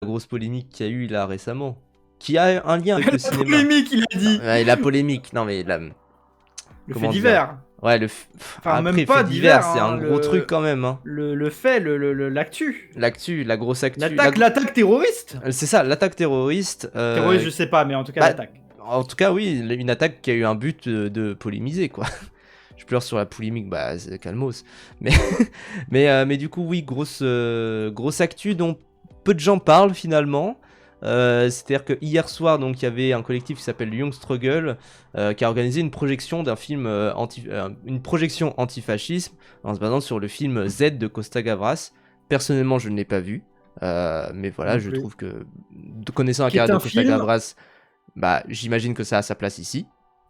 grosse polémique qu'il y a eu là récemment, qui a un lien avec le La cinéma. polémique, il a dit. Ouais, la polémique, non mais Le fait comment dire? divers. Ouais, Enfin, après, même pas fait divers, divers, c'est un hein, gros truc quand même, hein. le fait, l'actu. L'actu, la grosse actu. L'attaque terroriste. C'est ça, l'attaque terroriste. Terroriste, je sais pas, mais en tout cas, Bah, l'attaque. en tout cas, oui, une attaque qui a eu un but de polémiser, quoi. Je pleure sur la polémique, bah, c'est calmos. Mais, mais du coup, oui, grosse actu dont peu de gens parlent finalement. C'est-à-dire que hier soir, donc, il y avait un collectif qui s'appelle Young Struggle qui a organisé une projection d'un film, une projection antifascisme en se basant sur le film Z de Costa Gavras. Personnellement, je ne l'ai pas vu. Mais voilà, je trouve que, connaissant la carrière de Costa Gavras, bah, j'imagine que ça a sa place ici.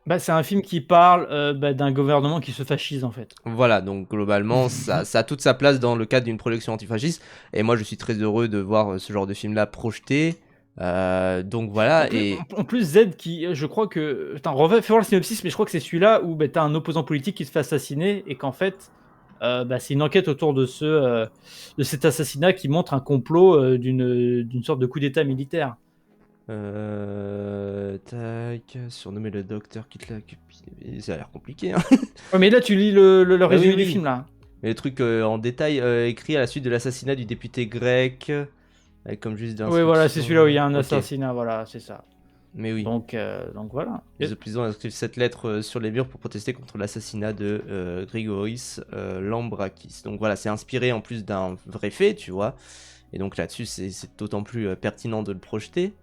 Bah, c'est un film qui parle d'un gouvernement qui se fascise en fait. Voilà, donc globalement, ça a toute sa place dans le cadre d'une projection antifasciste. Et moi, je suis très heureux de voir ce genre de film-là projeté. Donc voilà. En plus, Z, je crois que. Attends, fais voir le synopsis, mais je crois que c'est celui-là où t'as un opposant politique qui se fait assassiner et qu'en fait, c'est une enquête autour de cet assassinat qui montre un complot d'une sorte de coup d'état militaire. Tac, surnommer le docteur quitte la... Ça a l'air compliqué, hein. Ouais, mais là, tu lis le résumé du film, là. Mais les trucs en détail écrits à la suite de l'assassinat du député grec, avec comme juste d'instruction... Oui, voilà, c'est celui-là où il y a un assassinat, voilà, c'est ça. Mais oui. Donc voilà. Les opposants inscrivent cette lettre sur les murs pour protester contre l'assassinat de Grigoris Lambrakis. Donc voilà, c'est inspiré en plus d'un vrai fait, tu vois. Et donc là-dessus, c'est d'autant plus pertinent de le projeter.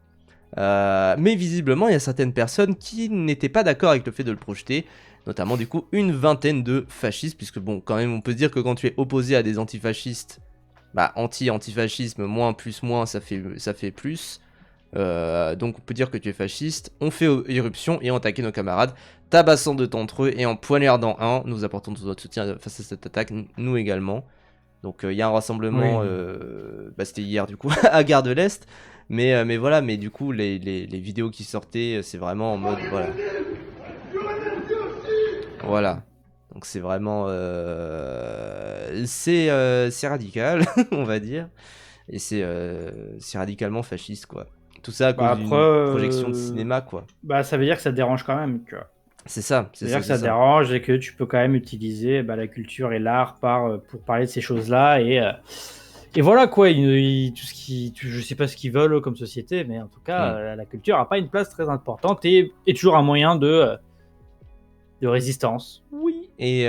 Mais visiblement, il y a certaines personnes qui n'étaient pas d'accord avec le fait de le projeter, notamment du coup une vingtaine de fascistes, puisque bon, quand même, on peut se dire que quand tu es opposé à des antifascistes, bah anti-antifascisme, moins plus moins, ça fait plus. Donc on peut dire que tu es fasciste, on fait irruption et on attaque nos camarades, tabassant deux d'entre eux et en poignardant un, nous apportons tout notre soutien face à cette attaque, nous également. Donc il y a un rassemblement, bah, c'était hier du coup, à Gare de l'Est. Mais voilà, mais du coup, les vidéos qui sortaient, c'est vraiment en mode, voilà. Voilà. Donc c'est vraiment... c'est radical, on va dire. Et c'est radicalement fasciste, quoi. Tout ça à cause d'une projection de cinéma, quoi. Bah ça veut dire que ça dérange quand même, tu vois. C'est ça. C'est-à-dire que ça dérange et que tu peux quand même utiliser la culture et l'art pour parler de ces choses-là et voilà quoi, je sais pas ce qu'ils veulent comme société, mais en tout cas, la culture a pas une place très importante et toujours un moyen de résistance. Oui. Et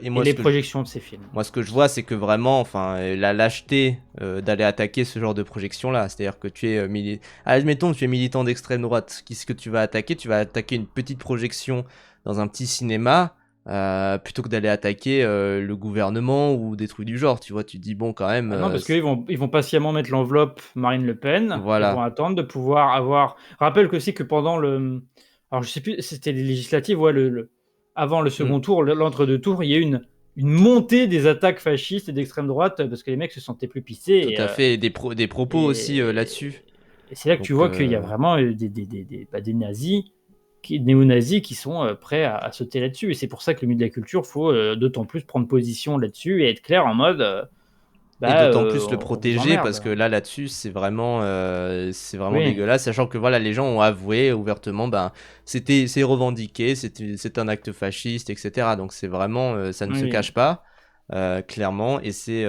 moi, les projections de ces films. Moi, ce que je vois, c'est que vraiment, enfin, la lâcheté d'aller attaquer ce genre de projection-là, c'est-à-dire que tu es admettons que tu es militant d'extrême droite, qu'est-ce que tu vas attaquer? Tu vas attaquer une petite projection dans un petit cinéma. Plutôt que d'aller attaquer le gouvernement ou des trucs du genre, tu vois, tu te dis bon quand même... non, parce qu'ils vont patiemment mettre l'enveloppe Marine Le Pen, voilà. Ils vont attendre de pouvoir avoir... Rappelle aussi que pendant le... Alors je sais plus, c'était les législatives, ouais, avant le second tour, l'entre-deux tours, il y a eu une montée des attaques fascistes et d'extrême droite, parce que les mecs se sentaient plus pissés. Tout à fait, et des propos aussi là-dessus. Et c'est là que tu vois qu'il y a vraiment des nazis... des néo-nazis qui sont prêts à sauter là-dessus. Et c'est pour ça que le milieu de la culture, faut d'autant plus prendre position là-dessus et être clair en mode... et d'autant plus le protéger parce que là-dessus, c'est vraiment dégueulasse. Sachant que voilà, les gens ont avoué ouvertement, c'est revendiqué, c'est un acte fasciste, etc. Donc c'est vraiment, ça ne se cache pas. Clairement, et c'est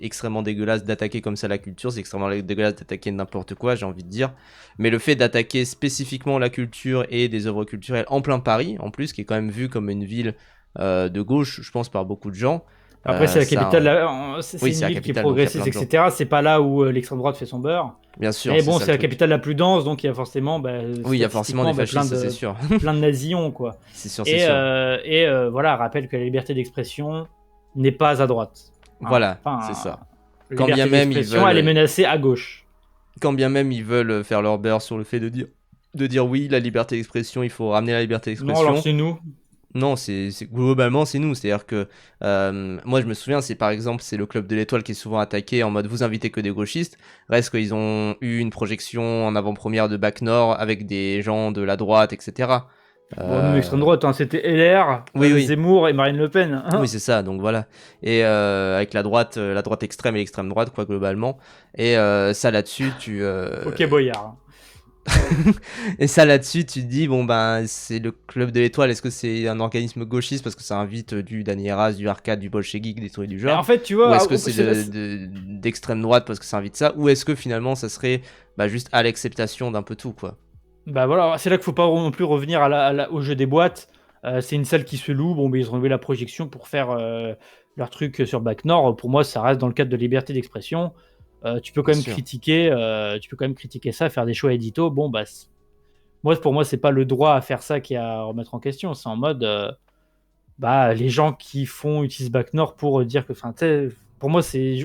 extrêmement dégueulasse d'attaquer comme ça la culture, c'est extrêmement dégueulasse d'attaquer n'importe quoi, j'ai envie de dire. Mais le fait d'attaquer spécifiquement la culture et des œuvres culturelles en plein Paris, en plus, qui est quand même vu comme une ville de gauche, je pense, par beaucoup de gens. Après, c'est la capitale, c'est une ville qui est progressiste, etc. C'est pas là où l'extrême droite fait son beurre. Bien sûr. Mais bon, c'est la capitale la plus dense, donc il y a forcément, oui, il y a forcément des fascistes, c'est sûr. Plein de nazillons, quoi. C'est sûr, c'est sûr. Et voilà, rappelle que la liberté d'expression n'est pas à droite. Voilà, c'est ça. Quand bien même elle est menacée à gauche. Quand bien même ils veulent faire leur beurre sur le fait de dire oui, la liberté d'expression, il faut ramener la liberté d'expression. Non, alors c'est nous. Non, c'est globalement c'est nous. C'est-à-dire que moi je me souviens, par exemple c'est le Club de l'Étoile qui est souvent attaqué en mode vous invitez que des gauchistes. Reste qu'ils ont eu une projection en avant-première de Bac Nord avec des gens de la droite, etc. Bon, nous, extrême droite, hein, c'était LR, Oui. Zemmour et Marine Le Pen. Hein. Oui, c'est ça, donc voilà. Et avec la droite extrême et l'extrême droite, quoi, globalement. Et ça là-dessus, Ok, Boyard. et ça là-dessus, tu te dis, bon, ben, c'est le Club de l'Étoile, est-ce que c'est un organisme gauchiste parce que ça invite du Dany Raz, du Arcade, du Bolchevique, des trucs du Mais genre? en fait, tu Ou vois, est-ce que c'est d'extrême droite parce que ça invite ça? Ou est-ce que finalement, ça serait juste à l'acceptation d'un peu tout, quoi? bah voilà, c'est là qu'il faut pas non plus revenir au jeu des boîtes. C'est une salle qui se loue. Bon, mais ils ont enlevé la projection pour faire leur truc sur Bac Nord. Pour moi, ça reste dans le cadre de liberté d'expression. Tu peux quand Bien même sûr. critiquer ça, faire des choix édito. Bon, bah, pour moi, c'est pas le droit à faire ça qui est à remettre en question. C'est en mode, bah, les gens qui utilisent Bac Nord pour dire que, enfin, pour moi,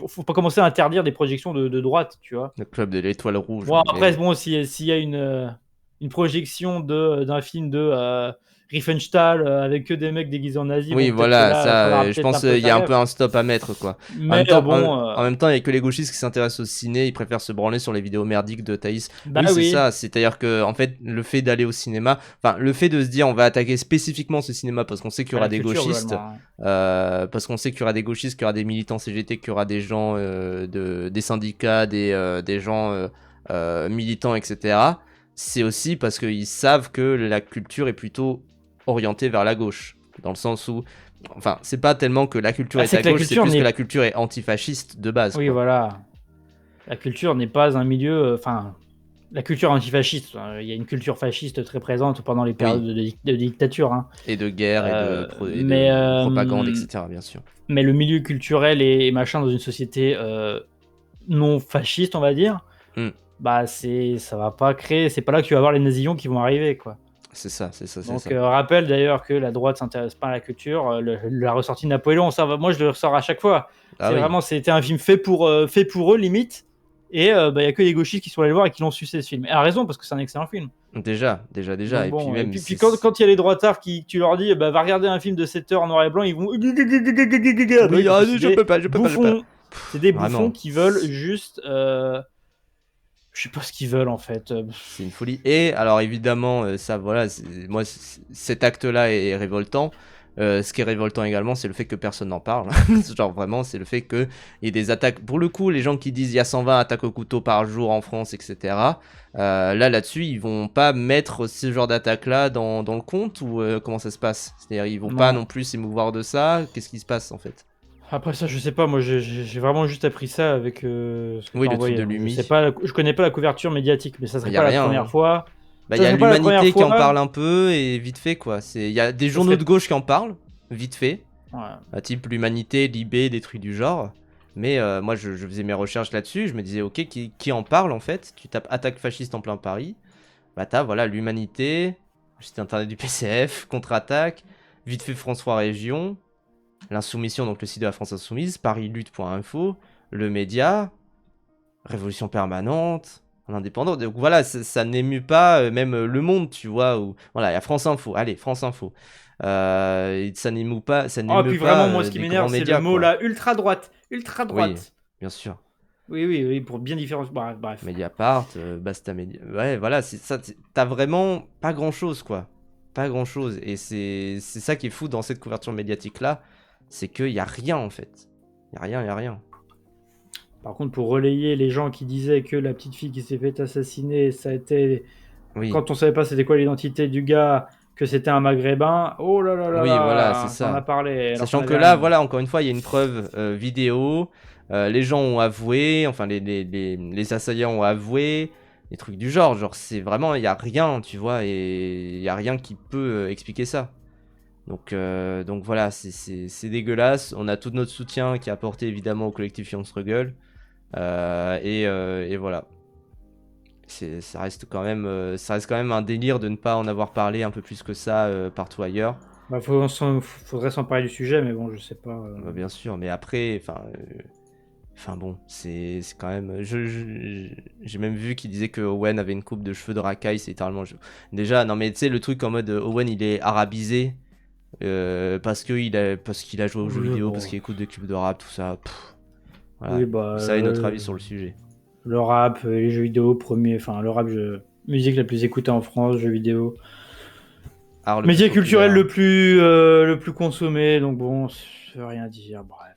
faut pas commencer à interdire des projections de droite, tu vois. Le Club de l'Étoile rouge. Bon, Mais après, bon, s'il y a une projection d'un film de Riefenstahl avec que des mecs déguisés en nazis, oui, bon, peut-être que voilà, là, il ça, faudra je peut-être un pense peu il y a faire un peu gaffe. un stop à mettre, quoi. En Mais même temps, bon, en même temps, il y a que les gauchistes qui s'intéressent au ciné, ils préfèrent se branler sur les vidéos merdiques de Thaïs. bah Oui, c'est oui. ça, c'est-à-dire que, en fait, le fait d'aller au cinéma, enfin, le fait de se dire on va attaquer spécifiquement ce cinéma parce qu'on sait qu'il y À aura la des culture, gauchistes, globalement. parce qu'on sait qu'il y aura des gauchistes, qu'il y aura des militants CGT, qu'il y aura des gens des syndicats, des gens militants, etc. C'est aussi parce qu'ils savent que la culture est plutôt orientée vers la gauche. Dans le sens où, enfin, c'est pas tellement que la culture Bah, est c'est à que la gauche, c'est culture plus que n'est. la culture est antifasciste de base, Oui, quoi. voilà. La culture n'est pas un milieu. Enfin, la culture antifasciste. Il y a une culture fasciste très présente pendant les périodes Oui, de dictature. Hein. et de guerre et de, et Mais, de propagande, etc., bien sûr. mais le milieu culturel et machin dans une société non fasciste, on va dire, Mm. bah ça va pas créer. C'est pas là que tu vas avoir les nazillons qui vont arriver, quoi. C'est ça, c'est ça, c'est Donc, ça. rappelle d'ailleurs que la droite s'intéresse pas à la culture. La ressortie de Napoléon, moi je le ressors à chaque fois. Ah oui, C'était un film fait pour eux, limite. Et bah, y a que les gauchistes qui sont allés le voir et qui l'ont sucé ce film. Et à raison, parce que c'est un excellent film. déjà. Donc Et puis bon, et même, puis quand il y a les droitards tu leur dis, bah, va regarder un film de 7 heures en noir et blanc, ils vont. Bah oui, oui, parce ah, que c'est je des peux pas, je peux pas, je peux pas. bouffons. C'est des bouffons Vraiment, qui veulent juste. Je sais pas ce qu'ils veulent en fait. c'est une folie. Et alors évidemment, ça, voilà, moi, cet acte-là est révoltant. Ce qui est révoltant également, c'est le fait que personne n'en parle. Genre vraiment, c'est le fait qu'il y ait des attaques. Pour le coup, les gens qui disent il y a 120 attaques au couteau par jour en France, etc. Là-dessus, ils vont pas mettre ce genre d'attaque-là dans le compte ou comment ça se passe? C'est-à-dire, ils vont pas Non. non plus s'émouvoir de ça. Qu'est-ce qui se passe en fait? Après ça, je sais pas. Moi, j'ai vraiment juste appris ça avec ce que Oui, t'as le truc envoyé. de Donc, je sais l'UMI. pas. Je connais pas la couverture médiatique, mais ça Il serait y a pas la rien, première hein. fois. Bah, il Ça y a serait pas la première l'Humanité qui en fois. parle un peu et vite fait quoi. Il y a des Ça journaux serait. de gauche qui en parlent, vite fait. Ouais. Type l'Humanité, Libé, des trucs du genre. Mais moi, je faisais mes recherches là-dessus. Je me disais, ok, qui en parle en fait? Tu tapes attaque fasciste en plein Paris. Bah, t'as voilà, l'Humanité, le site internet du PCF, contre-attaque, vite fait François Région, l'Insoumission, donc le site de la France Insoumise, parislutte.info, le média, Révolution permanente, l'indépendant. Donc voilà, ça n'émue pas même Le Monde, tu vois. Ou voilà, il y a France Info. Allez, France Info. Ça n'émeut pas, Oh, et puis vraiment, moi, ce qui des grands m'énerve, c'est le médias, mot quoi. là, ultra droite. Ultra Oui, droite. bien sûr. Oui, oui, oui, pour bien différencier. Bref. Mediapart, Basta Media. Ouais, voilà, c'est ça. T'as vraiment pas grand-chose, quoi. Pas grand-chose. Et c'est ça qui est fou dans cette couverture médiatique-là. C'est qu'il y a rien, en fait. Il y a rien, il y a rien. Par contre, pour relayer les gens qui disaient que la petite fille qui s'est fait assassiner, ça a été. Oui. Quand on savait pas c'était quoi l'identité du gars, que c'était un maghrébin, oh là là là Oui, voilà, c'est là, t'en as ça. parlé. Alors qu'on Sachant que avait là, rien. voilà, encore une fois, il y a une preuve vidéo. Les gens ont avoué, enfin, les assaillants ont avoué. Des trucs du genre c'est vraiment, il y a rien, tu vois, et il y a rien qui peut expliquer ça. Donc voilà, c'est dégueulasse. On a tout notre soutien qui est apporté évidemment au collectif Young Struggle. Et voilà. Ça reste quand même un délire de ne pas en avoir parlé un peu plus que ça partout ailleurs. Bah, faudrait s'en parler du sujet, mais bon, je sais pas. Bah, bien sûr, mais après, enfin bon, c'est quand même. J'ai même vu qu'il disait que Owen avait une coupe de cheveux de racaille, c'est littéralement. Déjà, non mais tu sais, le truc en mode Owen il est arabisé parce qu'il a joué aux jeux Oui, vidéo, bon. parce qu'il écoute des clubs de rap, tout ça. Voilà. Oui, bah, Ça est notre avis sur le sujet. le rap, les jeux vidéo, premier. Enfin, le rap, musique la plus écoutée en France, jeux vidéo. art le Média plus culturel populaire. le plus consommé, donc bon, ça veut rien dire. Bref.